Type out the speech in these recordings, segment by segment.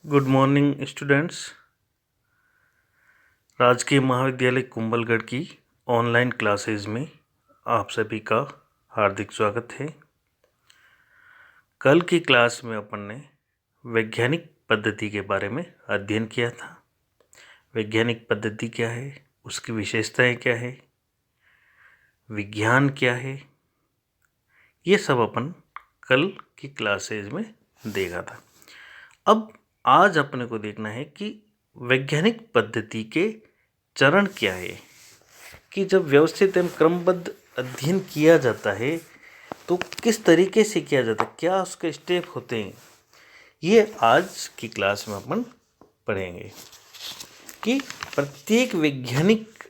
Good morning students. राजकीय महाविद्यालय कुंभलगढ़ की ऑनलाइन क्लासेस में आप सभी का हार्दिक स्वागत है। कल की क्लास में अपन ने वैज्ञानिक पद्धति के बारे में अध्ययन किया था। वैज्ञानिक पद्धति क्या है, उसकी विशेषताएं क्या है, विज्ञान क्या है, ये सब अपन कल की क्लासेस में देखा था। अब आज अपने को देखना है कि वैज्ञानिक पद्धति के चरण क्या है, कि जब व्यवस्थित एवं क्रमबद्ध अध्ययन किया जाता है तो किस तरीके से किया जाता है, क्या उसके स्टेप होते हैं, ये आज की क्लास में अपन पढ़ेंगे। कि प्रत्येक वैज्ञानिक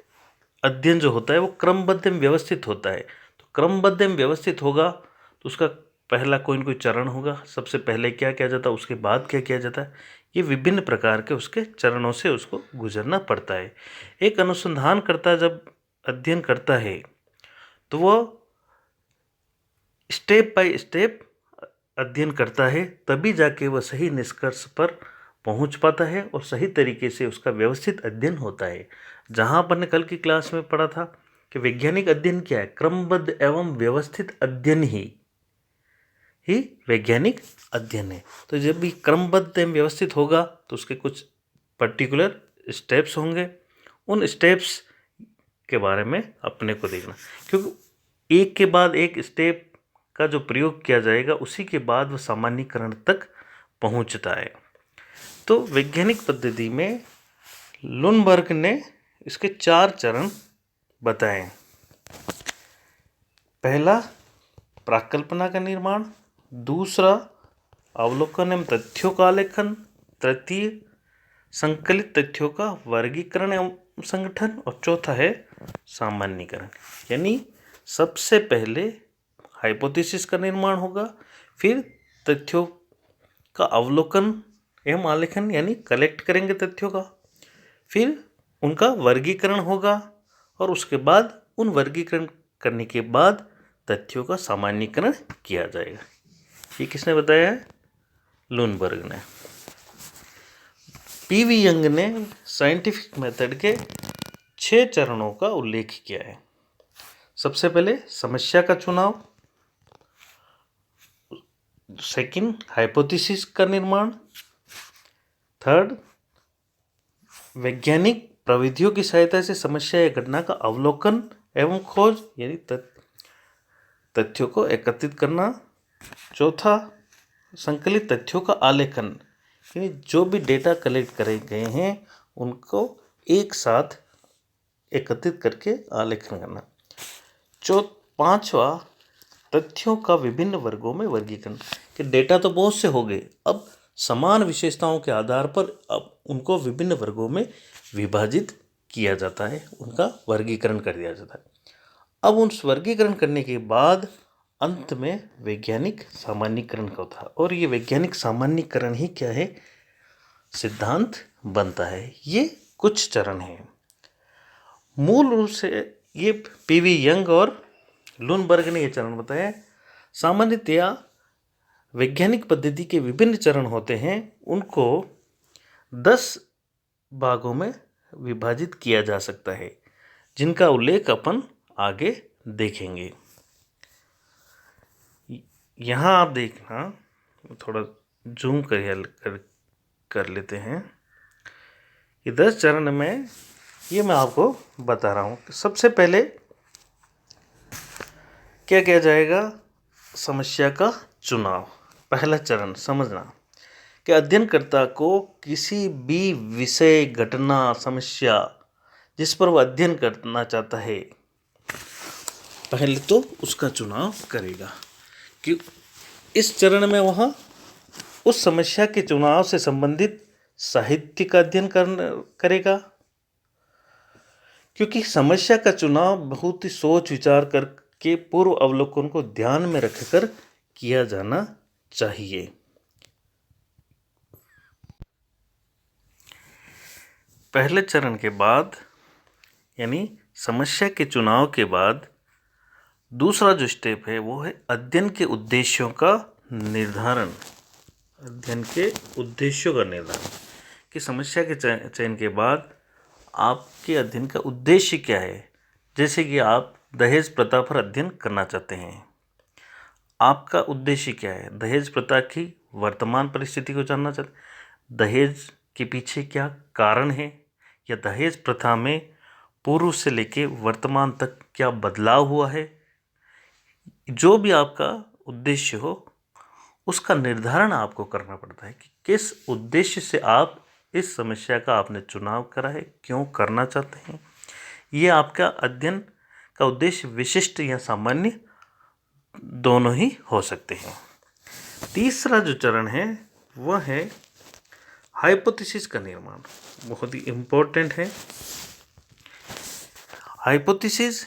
अध्ययन जो होता है वो क्रमबद्ध एवं व्यवस्थित होता है। तो क्रमबद्ध एवं व्यवस्थित होगा तो उसका पहला कोई न कोई चरण होगा। सबसे पहले क्या किया जाता है, उसके बाद क्या किया जाता है, ये विभिन्न प्रकार के उसके चरणों से उसको गुजरना पड़ता है। एक अनुसंधानकर्ता जब अध्ययन करता है तो वह स्टेप बाय स्टेप अध्ययन करता है, तभी जाके वह सही निष्कर्ष पर पहुंच पाता है और सही तरीके से उसका व्यवस्थित अध्ययन होता है। जहां अपन ने कल की क्लास में पढ़ा था कि वैज्ञानिक अध्ययन क्या है, क्रमबद्ध एवं व्यवस्थित अध्ययन ही वैज्ञानिक अध्ययन है। तो जब भी क्रमबद्ध एवं व्यवस्थित होगा तो उसके कुछ पर्टिकुलर स्टेप्स होंगे। उन स्टेप्स के बारे में अपने को देखना, क्योंकि एक के बाद एक स्टेप का जो प्रयोग किया जाएगा उसी के बाद वह सामान्यीकरण तक पहुंचता है। तो वैज्ञानिक पद्धति में लुनबर्ग ने इसके 4 चरण बताए। पहला प्राकल्पना का निर्माण, दूसरा अवलोकन एवं तथ्यों का आलेखन, तृतीय संकलित तथ्यों का वर्गीकरण एवं संगठन और चौथा है सामान्यीकरण। यानी सबसे पहले हाइपोथेसिस का निर्माण होगा, फिर तथ्यों का अवलोकन एवं आलेखन यानी कलेक्ट करेंगे तथ्यों का, फिर उनका वर्गीकरण होगा और उसके बाद उन वर्गीकरण करने के बाद तथ्यों का सामान्यीकरण किया जाएगा। ये किसने बताया है? लुनबर्ग ने। पीवी यंग ने साइंटिफिक मेथड के 6 चरणों का उल्लेख किया है। सबसे पहले समस्या का चुनाव, सेकंड हाइपोथेसिस का निर्माण, थर्ड वैज्ञानिक प्रविधियों की सहायता से समस्या या घटना का अवलोकन एवं खोज यानी तथ्यों को एकत्रित करना, चौथा संकलित तथ्यों का आलेखन यानी जो भी डेटा कलेक्ट करे गए हैं उनको एक साथ एकत्रित करके आलेखन करना, पांचवा तथ्यों का विभिन्न वर्गों में वर्गीकरण। कि डेटा तो बहुत से हो गए, अब समान विशेषताओं के आधार पर अब उनको विभिन्न वर्गों में विभाजित किया जाता है, उनका वर्गीकरण कर दिया जाता है। अब उन वर्गीकरण करने के बाद अंत में वैज्ञानिक सामान्यीकरण का होता है, और ये वैज्ञानिक सामान्यीकरण ही क्या है, सिद्धांत बनता है। ये कुछ चरण हैं। मूल रूप से ये पीवी यंग और लुनबर्ग ने ये चरण बताया। सामान्यतया वैज्ञानिक पद्धति के विभिन्न चरण होते हैं, उनको 10 भागों में विभाजित किया जा सकता है, जिनका उल्लेख अपन आगे देखेंगे। यहाँ आप देखना, थोड़ा जूम कर लेते हैं। ये 10 चरण में ये मैं आपको बता रहा हूँ। सबसे पहले क्या किया जाएगा, समस्या का चुनाव। पहला चरण समझना कि अध्ययनकर्ता को किसी भी विषय, घटना, समस्या जिस पर वह अध्ययन करना चाहता है, पहले तो उसका चुनाव करेगा। कि इस चरण में वह उस समस्या के चुनाव से संबंधित साहित्य का अध्ययन करेगा, क्योंकि समस्या का चुनाव बहुत ही सोच विचार करके पूर्व अवलोकन को ध्यान में रखकर किया जाना चाहिए। पहले चरण के बाद यानी समस्या के चुनाव के बाद दूसरा जो स्टेप है वो है अध्ययन के उद्देश्यों का निर्धारण। अध्ययन के उद्देश्यों का निर्धारण, कि समस्या के चयन के बाद आपके अध्ययन का उद्देश्य क्या है। जैसे कि आप दहेज प्रथा पर अध्ययन करना चाहते हैं, आपका उद्देश्य क्या है। दहेज प्रथा की वर्तमान परिस्थिति को जानना चाहते, दहेज के पीछे क्या कारण है, या दहेज प्रथा में पूर्व से लेके वर्तमान तक क्या बदलाव हुआ है। जो भी आपका उद्देश्य हो उसका निर्धारण आपको करना पड़ता है कि किस उद्देश्य से आप इस समस्या का आपने चुनाव करा है, क्यों करना चाहते हैं। ये आपका अध्ययन का उद्देश्य विशिष्ट या सामान्य दोनों ही हो सकते हैं। तीसरा जो चरण है वह है हाइपोथेसिस का निर्माण, बहुत ही इम्पोर्टेंट है। हाइपोथेसिस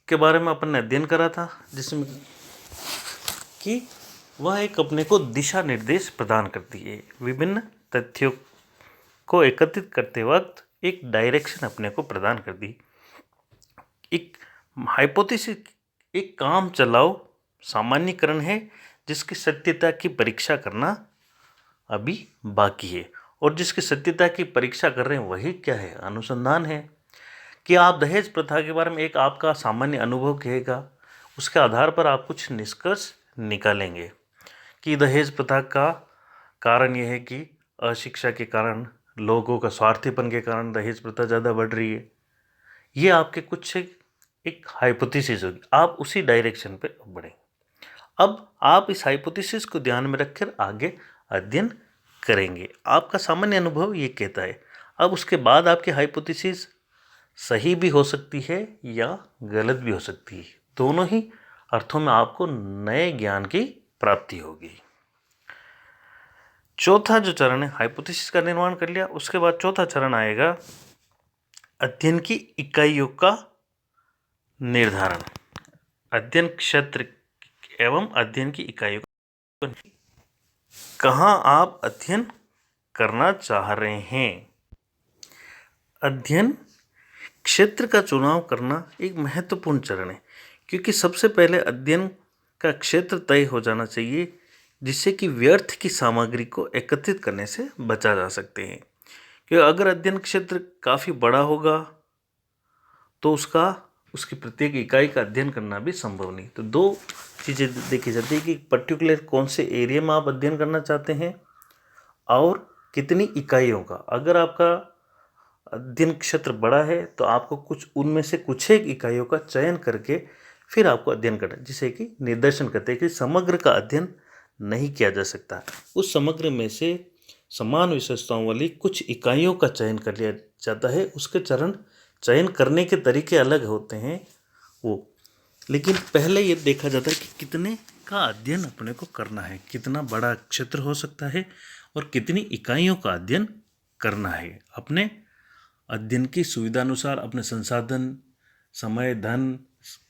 के बारे में अपन ने अध्ययन करा था, जिसमें कि वह एक अपने को दिशा निर्देश प्रदान करती है। विभिन्न तथ्यों को एकत्रित करते वक्त एक डायरेक्शन अपने को प्रदान करती। एक हाइपोथेसिस एक काम चलाओ सामान्यीकरण है जिसकी सत्यता की परीक्षा करना अभी बाकी है, और जिसकी सत्यता की परीक्षा कर रहे हैं वही क्या है, अनुसंधान है। कि आप दहेज प्रथा के बारे में एक आपका सामान्य अनुभव कहेगा, उसके आधार पर आप कुछ निष्कर्ष निकालेंगे कि दहेज प्रथा का कारण यह है कि अशिक्षा के कारण, लोगों का स्वार्थीपन के कारण दहेज प्रथा ज़्यादा बढ़ रही है। ये आपके कुछ एक हाइपोथेसिस होगी, आप उसी डायरेक्शन पे बढ़ें। अब आप इस हाइपोथेसिस को ध्यान में रखकर आगे अध्ययन करेंगे। आपका सामान्य अनुभव ये कहता है। अब उसके बाद आपकी हाइपोथेसिस सही भी हो सकती है या गलत भी हो सकती है। दोनों ही अर्थों में आपको नए ज्ञान की प्राप्ति होगी। चौथा जो चरण है, हाइपोथेसिस का निर्माण कर लिया, उसके बाद चौथा चरण आएगा अध्ययन की इकाइयों का निर्धारण। अध्ययन क्षेत्र एवं अध्ययन की इकाइयों का, कहाँ आप अध्ययन करना चाह रहे हैं। अध्ययन क्षेत्र का चुनाव करना एक महत्वपूर्ण चरण है, क्योंकि सबसे पहले अध्ययन का क्षेत्र तय हो जाना चाहिए, जिससे कि व्यर्थ की सामग्री को एकत्रित करने से बचा जा सकते हैं। क्योंकि अगर अध्ययन क्षेत्र काफ़ी बड़ा होगा तो उसकी प्रत्येक इकाई का अध्ययन करना भी संभव नहीं। तो दो चीज़ें देखी जाती है कि पर्टिकुलर कौन से एरिया में आप अध्ययन करना चाहते हैं और कितनी इकाइयों का। अगर आपका अध्ययन क्षेत्र बड़ा है तो आपको कुछ उनमें से कुछ एक इकाइयों का चयन करके फिर आपको अध्ययन करना, जिसे कि निर्देशन करते हैं कि समग्र का अध्ययन नहीं किया जा सकता। उस समग्र में से समान विशेषताओं वाली कुछ इकाइयों का चयन कर लिया जाता है। उसके चयन करने के तरीके अलग होते हैं वो, लेकिन पहले ये देखा जाता है कि कितने का अध्ययन अपने को करना है, कितना बड़ा क्षेत्र हो सकता है और कितनी इकाइयों का अध्ययन करना है। अपने अध्ययन की सुविधा अनुसार, अपने संसाधन, समय, धन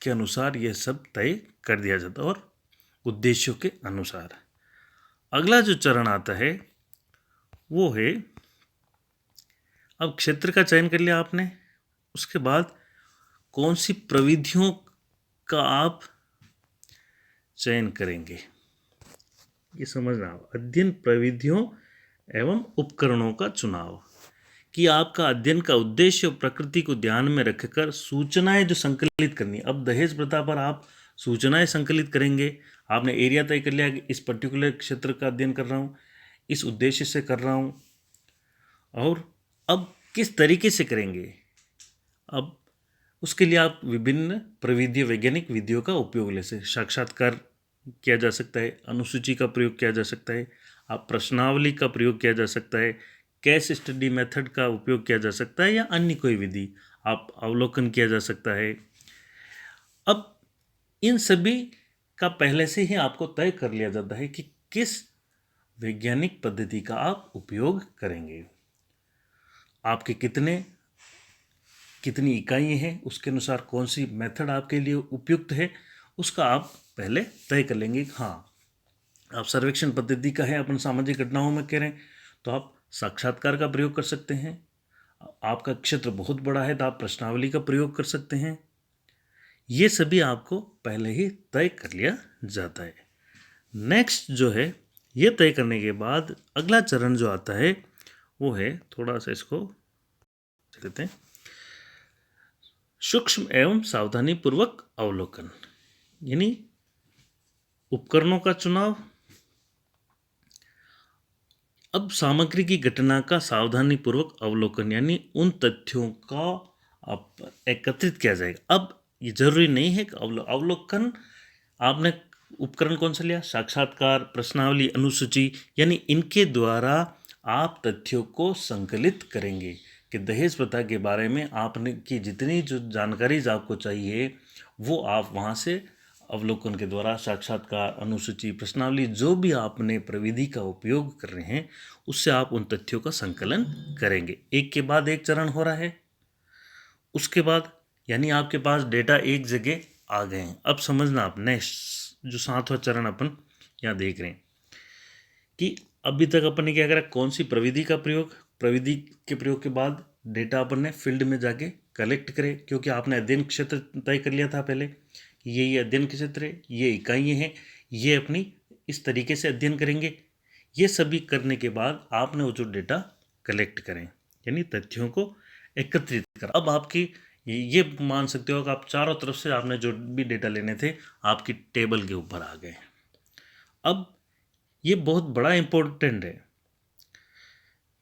के अनुसार यह सब तय कर दिया जाता है और उद्देश्यों के अनुसार। अगला जो चरण आता है वो है, अब क्षेत्र का चयन कर लिया आपने, उसके बाद कौन सी प्रविधियों का आप चयन करेंगे, ये समझना। अध्ययन प्रविधियों एवं उपकरणों का चुनाव, कि आपका अध्ययन का उद्देश्य और प्रकृति को ध्यान में रखकर सूचनाएं जो संकलित करनी। अब दहेज प्रथा पर आप सूचनाएं संकलित करेंगे। आपने एरिया तय कर लिया कि इस पर्टिकुलर क्षेत्र का अध्ययन कर रहा हूँ, इस उद्देश्य से कर रहा हूँ, और अब किस तरीके से करेंगे। अब उसके लिए आप विभिन्न प्रविधि, वैज्ञानिक विधियों का उपयोग ले सकते। साक्षात्कार किया जा सकता है, अनुसूची का प्रयोग किया जा सकता है, आप प्रश्नावली का प्रयोग किया जा सकता है, केस स्टडी मेथड का उपयोग किया जा सकता है, या अन्य कोई विधि, आप अवलोकन किया जा सकता है। अब इन सभी का पहले से ही आपको तय कर लिया जाता है कि किस वैज्ञानिक पद्धति का आप उपयोग करेंगे। आपके कितनी इकाइयाँ हैं, उसके अनुसार कौन सी मेथड आपके लिए उपयुक्त है, उसका आप पहले तय कर लेंगे। हाँ, आप सर्वेक्षण पद्धति का है, अपन सामाजिक घटनाओं में कह रहे हैं तो आप साक्षात्कार का प्रयोग कर सकते हैं। आपका क्षेत्र बहुत बड़ा है तो आप प्रश्नावली का प्रयोग कर सकते हैं। ये सभी आपको पहले ही तय कर लिया जाता है। नेक्स्ट जो है ये तय करने के बाद अगला चरण जो आता है वो है, थोड़ा सा इसको कहते हैं, सूक्ष्म एवं सावधानी पूर्वक अवलोकन। यानी उपकरणों का चुनाव, अब सामग्री की घटना का सावधानी पूर्वक अवलोकन, यानी उन तथ्यों का एकत्रित किया जाएगा। अब ये जरूरी नहीं है कि अवलोकन आपने उपकरण कौन सा लिया, साक्षात्कार, प्रश्नावली, अनुसूची, यानी इनके द्वारा आप तथ्यों को संकलित करेंगे कि दहेज प्रथा के बारे में आपने की जितनी जो जानकारी आपको चाहिए वो आप वहाँ से अवलोकन के द्वारा, साक्षात्कार, अनुसूची, प्रश्नावली, जो भी आपने प्रविधि का उपयोग कर रहे हैं उससे आप उन तथ्यों का संकलन करेंगे। एक के बाद एक चरण हो रहा है। उसके बाद यानी आपके पास डेटा एक जगह आ गए हैं। अब समझना आप नेक्स्ट जो 7वां चरण अपन यहाँ देख रहे हैं कि अभी तक अपन ने क्या करा, कौन सी प्रविधि का प्रयोग, प्रविधि के प्रयोग के बाद डेटा अपन ने फील्ड में जाके कलेक्ट करे, क्योंकि आपने अध्ययन क्षेत्र तय कर लिया था पहले कि ये अध्ययन क्षेत्र है, ये इकाइयाँ हैं, ये अपनी इस तरीके से अध्ययन करेंगे। ये सभी करने के बाद आपने वो जो डेटा कलेक्ट करें, यानी तथ्यों को एकत्रित कर, अब आपकी ये मान सकते हो कि आप चारों तरफ से आपने जो भी डेटा लेने थे आपकी टेबल के ऊपर आ गए। अब ये बहुत बड़ा इम्पोर्टेंट है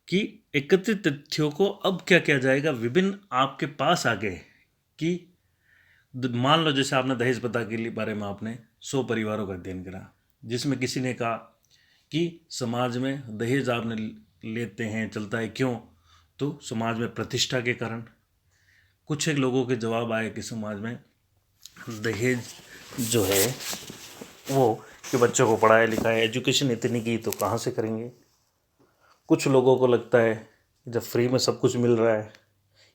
कि एकत्रित तथ्यों को अब क्या किया जाएगा, विभिन्न आपके पास आ गए कि मान लो जैसे आपने दहेज प्रथा के बारे में आपने 100 परिवारों का अध्ययन करा, जिसमें किसी ने कहा कि समाज में दहेज आपने लेते हैं चलता है, क्यों, तो समाज में प्रतिष्ठा के कारण। कुछ एक लोगों के जवाब आए कि समाज में दहेज जो है वो कि बच्चों को पढ़ाया लिखाया, एजुकेशन इतनी की तो कहाँ से करेंगे। कुछ लोगों को लगता है जब फ्री में सब कुछ मिल रहा है।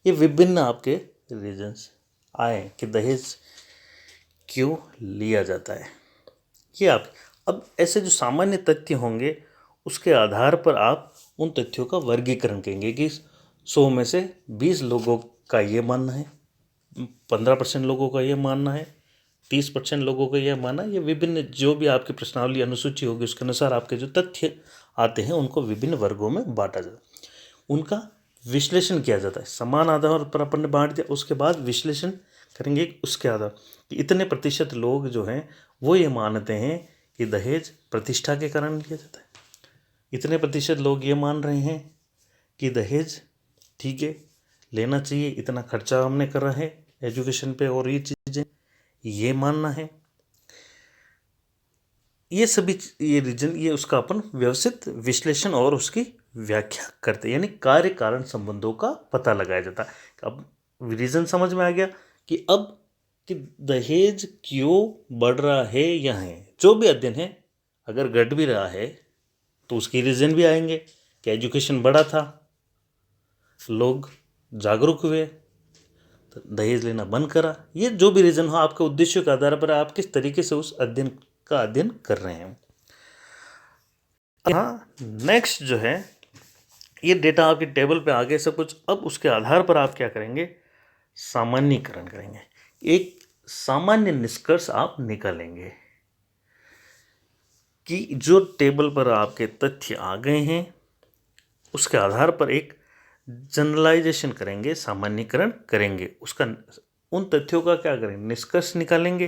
ये विभिन्न आपके रीजंस आए कि दहेज क्यों लिया जाता है। ये आप अब ऐसे जो सामान्य तथ्य होंगे उसके आधार पर आप उन तथ्यों का वर्गीकरण करेंगे कि 100 में से 20 लोगों का ये मानना है, 15% लोगों का ये मानना है, 30% लोगों का यह मानना। ये विभिन्न जो भी आपकी प्रश्नावली अनुसूची होगी उसके अनुसार आपके जो तथ्य आते हैं उनको विभिन्न वर्गों में बांटा जाता है, उनका विश्लेषण किया जाता है। समान आधार पर अपन ने बांट दिया, उसके बाद विश्लेषण करेंगे उसके आधार कि इतने प्रतिशत लोग जो हैं वो ये मानते हैं कि दहेज प्रतिष्ठा के कारण लिया जाता है, इतने प्रतिशत लोग ये मान रहे हैं कि दहेज ठीक है लेना चाहिए, इतना खर्चा हमने कर रहे हैं एजुकेशन पे और ये चीज़ें ये मानना है। ये सभी ये रीजन, ये उसका अपन व्यवस्थित विश्लेषण और उसकी व्याख्या करते हैं, यानी कार्य कारण संबंधों का पता लगाया जाता है। अब रीजन समझ में आ गया कि अब कि दहेज क्यों बढ़ रहा है या है, जो भी अध्ययन है अगर घट भी रहा है तो उसकी रीजन भी आएंगे कि एजुकेशन बढ़ा था, लोग जागरूक हुए, तो दहेज लेना बंद करा। ये जो भी रीजन हो आपके उद्देश्य के आधार पर आप किस तरीके से उस अध्ययन का अध्ययन कर रहे हैं। हाँ, नेक्स्ट जो है ये डेटा आपकी टेबल पे आ गए सब कुछ। अब उसके आधार पर आप क्या करेंगे, सामान्यीकरण करेंगे, एक सामान्य निष्कर्ष आप निकालेंगे कि जो टेबल पर आपके तथ्य आ गए हैं उसके आधार पर एक जनरलाइजेशन करेंगे, सामान्यीकरण करेंगे, उसका उन तथ्यों का क्या करेंगे, निष्कर्ष निकालेंगे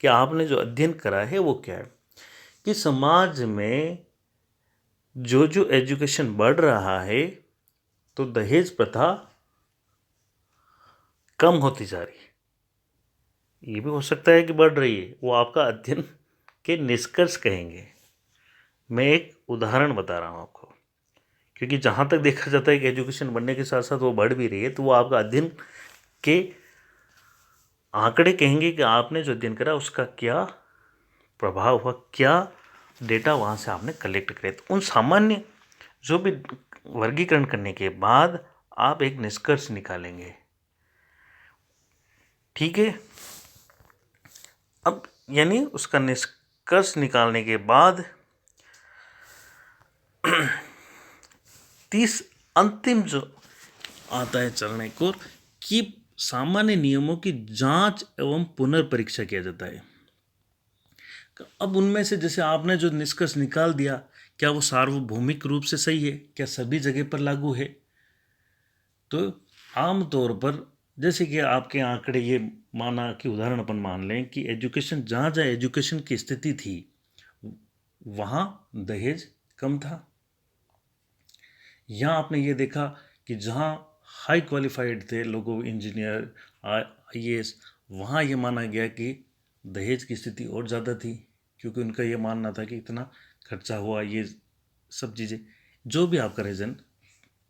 कि आपने जो अध्ययन करा है वो क्या है कि समाज में जो एजुकेशन बढ़ रहा है तो दहेज प्रथा कम होती जा रही है। ये भी हो सकता है कि बढ़ रही है, वो आपका अध्ययन के निष्कर्ष कहेंगे। मैं एक उदाहरण बता रहा हूँ आपको, क्योंकि जहाँ तक देखा जाता है कि एजुकेशन बढ़ने के साथ साथ वो बढ़ भी रही है, तो वो आपका अध्ययन के आंकड़े कहेंगे कि आपने जो अध्ययन करा उसका क्या प्रभाव हुआ, क्या डेटा वहाँ से आपने कलेक्ट करे। तो उन सामान्य जो भी वर्गीकरण करने के बाद आप एक निष्कर्ष निकालेंगे, ठीक है। अब यानी उसका निष्कर्ष निकालने के बाद 30 अंतिम जो आता है चरण एक और कि सामान्य नियमों की जांच एवं पुनर्परीक्षा किया जाता है। अब उनमें से जैसे आपने जो निष्कर्ष निकाल दिया क्या वो सार्वभौमिक रूप से सही है? क्या सभी जगह पर लागू है? तो आम तौर पर जैसे कि आपके आंकड़े ये माना कि उदाहरण अपन मान लें कि एजुकेशन जहाँ जहाँ एजुकेशन की स्थिति थी वहाँ दहेज कम था। यहाँ आपने ये देखा कि जहाँ हाई क्वालिफाइड थे लोगों, इंजीनियर, IAS, वहाँ ये माना गया कि दहेज की स्थिति और ज़्यादा थी, क्योंकि उनका ये मानना था कि इतना खर्चा हुआ, ये सब चीज़ें, जो भी आपका रीज़न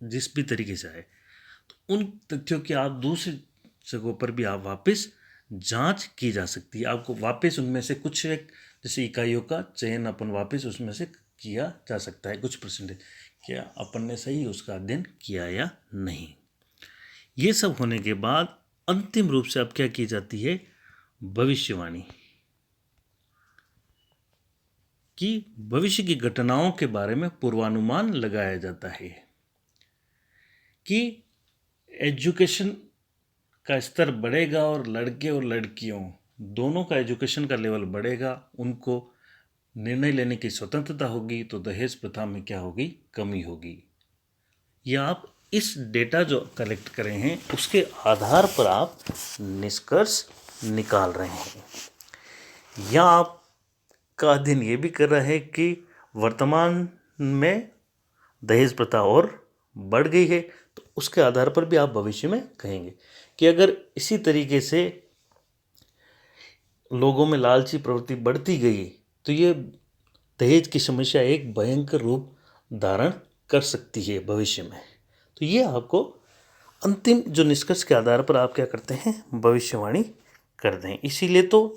जिस भी तरीके से आए, तो उन तथ्यों की आप दूसरी जगहों पर भी आप वापस जांच की जा सकती है। आपको वापस उनमें से कुछ एक जैसे इकाइयों का चयन अपन वापस उसमें से किया जा सकता है, कुछ परसेंटेज, क्या अपन ने सही उसका अध्ययन किया या नहीं। ये सब होने के बाद अंतिम रूप से अब क्या की जाती है, भविष्यवाणी, कि भविष्य की घटनाओं के बारे में पूर्वानुमान लगाया जाता है कि एजुकेशन का स्तर बढ़ेगा और लड़के और लड़कियों दोनों का एजुकेशन का लेवल बढ़ेगा, उनको निर्णय लेने की स्वतंत्रता होगी, तो दहेज प्रथा में क्या होगी, कमी होगी। या आप इस डेटा जो कलेक्ट करे हैं उसके आधार पर आप निष्कर्ष निकाल रहे हैं। या आपका अध्ययन ये भी कर रहा है कि वर्तमान में दहेज प्रथा और बढ़ गई है, तो उसके आधार पर भी आप भविष्य में कहेंगे कि अगर इसी तरीके से लोगों में लालची प्रवृत्ति बढ़ती गई तो ये दहेज की समस्या एक भयंकर रूप धारण कर सकती है भविष्य में। तो ये आपको अंतिम जो निष्कर्ष के आधार पर आप क्या करते हैं, भविष्यवाणी करते हैं। इसीलिए तो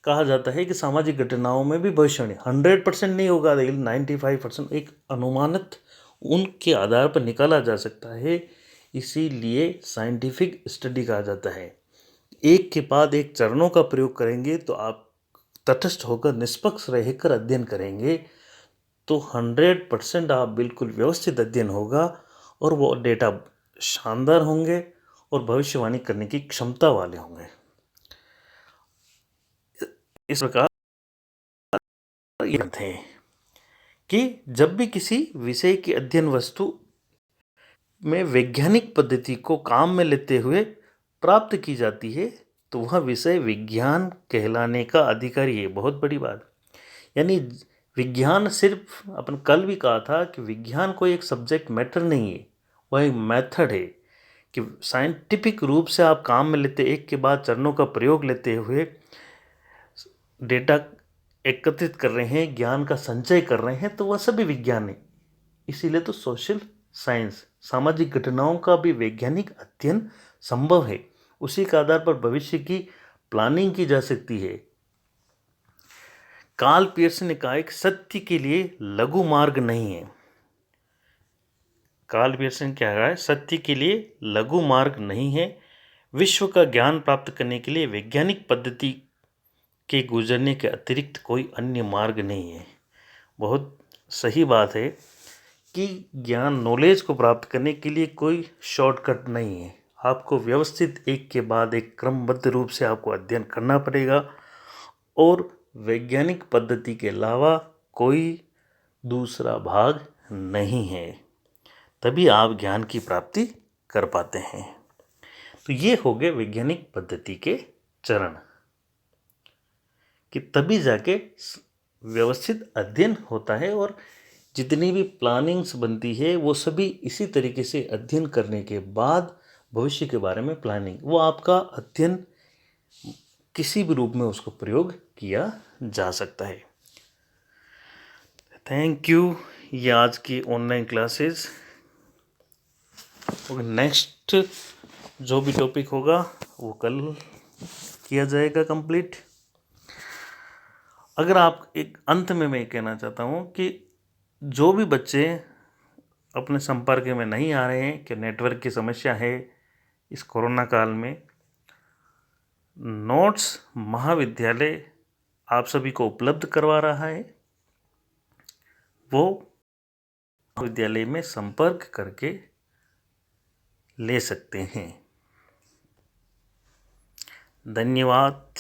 कहा जाता है कि सामाजिक घटनाओं में भी भविष्यवाणी 100% नहीं होगा, लेकिन 95% एक अनुमानित उनके आधार पर निकाला जा सकता है। इसीलिए साइंटिफिक स्टडी कहा जाता है। एक के बाद एक चरणों का प्रयोग करेंगे तो आप तटस्थ होकर निष्पक्ष रहकर अध्ययन करेंगे तो 100% आप बिल्कुल व्यवस्थित अध्ययन होगा और वो डेटा शानदार होंगे और भविष्यवाणी करने की क्षमता वाले होंगे। इस प्रकार ये थे कि जब भी किसी विषय की अध्ययन वस्तु में वैज्ञानिक पद्धति को काम में लेते हुए प्राप्त की जाती है तो वह विषय विज्ञान कहलाने का अधिकारी है। बहुत बड़ी बात, यानी विज्ञान सिर्फ, अपन कल भी कहा था कि विज्ञान कोई एक सब्जेक्ट मैटर नहीं है, वह एक मेथड है कि साइंटिफिक रूप से आप काम में लेते, एक के बाद चरणों का प्रयोग लेते हुए डेटा एकत्रित कर रहे हैं, ज्ञान का संचय कर रहे हैं, तो वह सभी विज्ञान है। इसीलिए तो सोशल साइंस, सामाजिक घटनाओं का भी वैज्ञानिक अध्ययन संभव है। उसी के आधार पर भविष्य की प्लानिंग की जा सकती है। कार्ल पियर्सन ने कहा कि सत्य के लिए लघु मार्ग नहीं है। कार्ल पियर्सन क्या कहा है, सत्य के लिए लघु मार्ग नहीं है। विश्व का ज्ञान प्राप्त करने के लिए वैज्ञानिक पद्धति के गुजरने के अतिरिक्त कोई अन्य मार्ग नहीं है। बहुत सही बात है कि ज्ञान, नॉलेज को प्राप्त करने के लिए कोई शॉर्टकट नहीं है। आपको व्यवस्थित एक के बाद एक क्रमबद्ध रूप से आपको अध्ययन करना पड़ेगा और वैज्ञानिक पद्धति के अलावा कोई दूसरा भाग नहीं है, तभी आप ज्ञान की प्राप्ति कर पाते हैं। तो ये हो गए वैज्ञानिक पद्धति के चरण, कि तभी जाके व्यवस्थित अध्ययन होता है और जितनी भी प्लानिंग्स बनती है वो सभी इसी तरीके से अध्ययन करने के बाद भविष्य के बारे में प्लानिंग, वो आपका अध्ययन किसी भी रूप में उसको प्रयोग किया जा सकता है। Thank you. ये आज की ऑनलाइन क्लासेस, और नेक्स्ट जो भी टॉपिक होगा वो कल किया जाएगा कंप्लीट। अगर आप, एक अंत में मैं कहना चाहता हूँ कि जो भी बच्चे अपने संपर्क में नहीं आ रहे हैं कि नेटवर्क की समस्या है इस कोरोना काल में, नोट्स महाविद्यालय आप सभी को उपलब्ध करवा रहा है, वो विद्यालय में संपर्क करके ले सकते हैं। धन्यवाद।